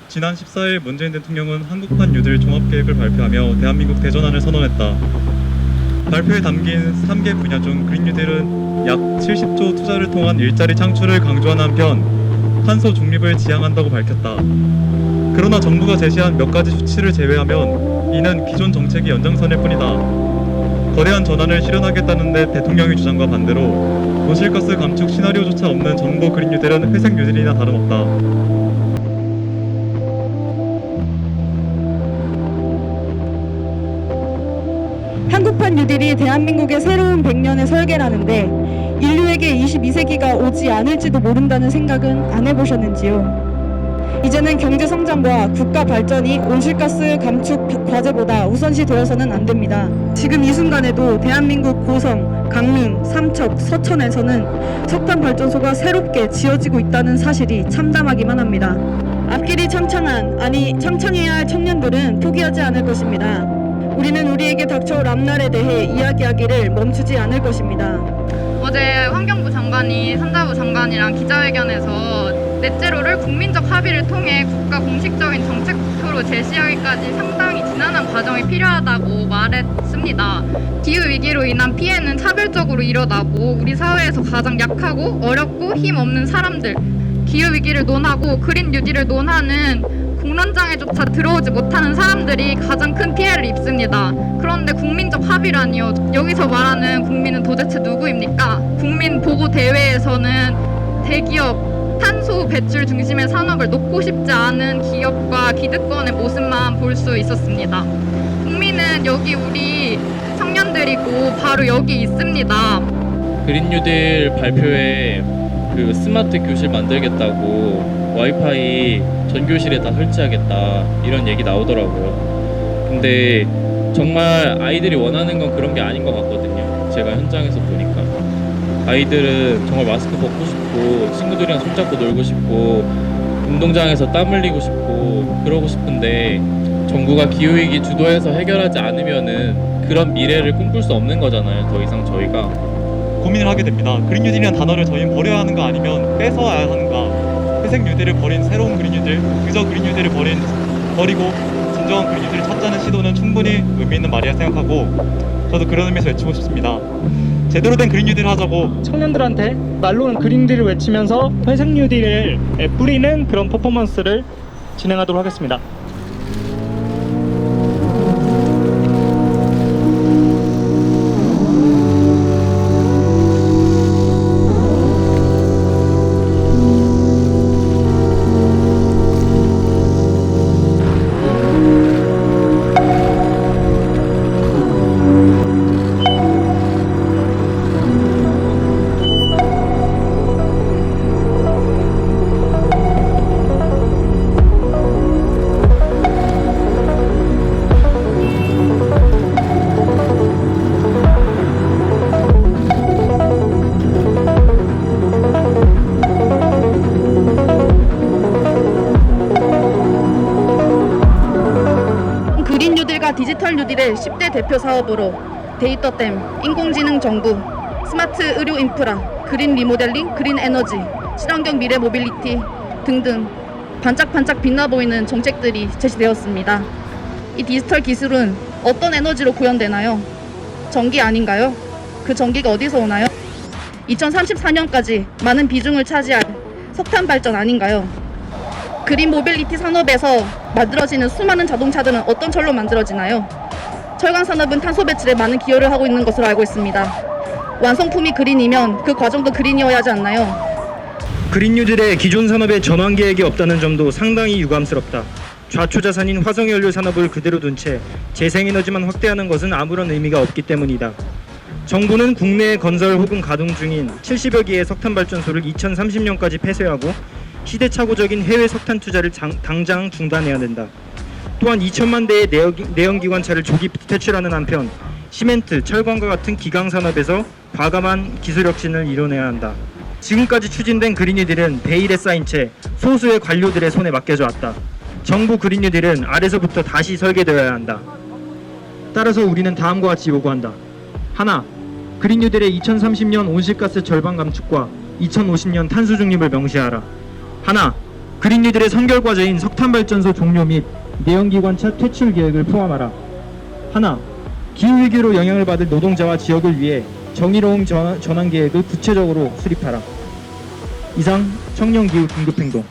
지난 14일 문재인 대통령은 한국판 뉴딜 종합계획을 발표하며 대한민국 대전환을 선언했다. 발표에 담긴 3개 분야 중 그린 뉴딜은 약 70조 투자를 통한 일자리 창출을 강조하는 한편 탄소 중립을 지향한다고 밝혔다. 그러나 정부가 제시한 몇 가지 수치를 제외하면 이는 기존 정책의 연장선일 뿐이다. 거대한 전환을 실현하겠다는 데 대통령의 주장과 반대로 온실가스 감축 시나리오조차 없는 정부 그린 뉴딜은 회색 뉴딜이나 다름없다. 한국판 뉴딜이 대한민국의 새로운 100년의 설계라는데 인류에게 22세기가 오지 않을지도 모른다는 생각은 안 해보셨는지요? 이제는 경제 성장과 국가 발전이 온실가스 감축 과제보다 우선시 되어서는 안 됩니다. 지금 이 순간에도 대한민국 고성, 강릉, 삼척, 서천에서는 석탄 발전소가 새롭게 지어지고 있다는 사실이 참담하기만 합니다. 앞길이 창창한, 아니 창창해야 할 청년들은 포기하지 않을 것입니다. 우리는 우리에게 닥쳐올 앞날에 대해 이야기하기를 멈추지 않을 것입니다. 어제 환경부 장관이 산자부 장관이랑 기자회견에서 넷제로를 국민적 합의를 통해 국가 공식적인 정책 목표로 제시하기까지 상당히 지난한 과정이 필요하다고 말했습니다. 기후위기로 인한 피해는 차별적으로 일어나고 우리 사회에서 가장 약하고 어렵고 힘없는 사람들, 기후위기를 논하고 그린 뉴딜을 논하는 공론장에조차 들어오지 못하는 사람들이 가장 큰 피해를 입습니다. 그런데 국민적 합의라니요. 여기서 말하는 국민은 도대체 누구입니까? 국민 보고 대회에서는 대기업, 탄소 배출 중심의 산업을 놓고 싶지 않은 기업과 기득권의 모습만 볼 수 있었습니다. 국민은 여기 우리 청년들이고 바로 여기 있습니다. 그린 뉴딜 발표에 그 스마트 교실 만들겠다고 와이파이 전 교실에 다 설치하겠다 이런 얘기 나오더라고요. 근데 정말 아이들이 원하는 건 그런 게 아닌 것 같거든요. 제가 현장에서 보니까 아이들은 정말 마스크 벗고 싶고 친구들이랑 손잡고 놀고 싶고 운동장에서 땀 흘리고 싶고 그러고 싶은데 정부가 기후위기 주도해서 해결하지 않으면은 그런 미래를 꿈꿀 수 없는 거잖아요. 더 이상 저희가 고민을 하게 됩니다. 그린 뉴딜이라는 단어를 저희는 버려야 하는가 아니면 뺏어와야 하는가. 회색 뉴딜을 버린 새로운 그린 뉴딜, 그저 그린 뉴딜을 버리고 진정한 그린 뉴딜을 찾자는 시도는 충분히 의미 있는 말이라 생각하고 저도 그런 의미에서 외치고 싶습니다. 제대로 된 그린 뉴딜을 하자고. 청년들한테 말로는 그린 뉴딜을 외치면서 회색 뉴딜을 뿌리는 그런 퍼포먼스를 진행하도록 하겠습니다. 그린 뉴딜과 디지털 뉴딜의 10대 대표 사업으로 데이터댐, 인공지능 정부, 스마트 의료 인프라, 그린 리모델링, 그린 에너지, 친환경 미래 모빌리티 등등 반짝반짝 빛나 보이는 정책들이 제시되었습니다. 이 디지털 기술은 어떤 에너지로 구현되나요? 전기 아닌가요? 그 전기가 어디서 오나요? 2034년까지 많은 비중을 차지할 석탄 발전 아닌가요? 그린 모빌리티 산업에서 만들어지는 수많은 자동차들은 어떤 철로 만들어지나요? 철강 산업은 탄소 배출에 많은 기여를 하고 있는 것으로 알고 있습니다. 완성품이 그린이면 그 과정도 그린이어야 하지 않나요? 그린 뉴딜에 기존 산업의 전환 계획이 없다는 점도 상당히 유감스럽다. 좌초자산인 화석연료 산업을 그대로 둔 채 재생에너지만 확대하는 것은 아무런 의미가 없기 때문이다. 정부는 국내에 건설 혹은 가동 중인 70여 개의 석탄 발전소를 2030년까지 폐쇄하고 시대착오적인 해외 석탄 투자를 당장 중단해야 된다. 또한 2천만 대의 내연기관차를 조기 퇴출하는 한편 시멘트, 철광과 같은 기강 산업에서 과감한 기술 혁신을 이뤄내야 한다. 지금까지 추진된 그린 뉴딜은 베일에 쌓인 채 소수의 관료들의 손에 맡겨져 왔다. 정부 그린 뉴딜은 아래서부터 다시 설계되어야 한다. 따라서 우리는 다음과 같이 요구한다. 하나, 그린 뉴딜의 2030년 온실가스 절반 감축과 2050년 탄소 중립을 명시하라. 하나, 그린 뉴딜의 선결 과제인 석탄 발전소 종료 및 내연기관차 퇴출 계획을 포함하라. 하나, 기후 위기로 영향을 받을 노동자와 지역을 위해 정의로운 전환 계획을 구체적으로 수립하라. 이상 청년 기후 긴급 행동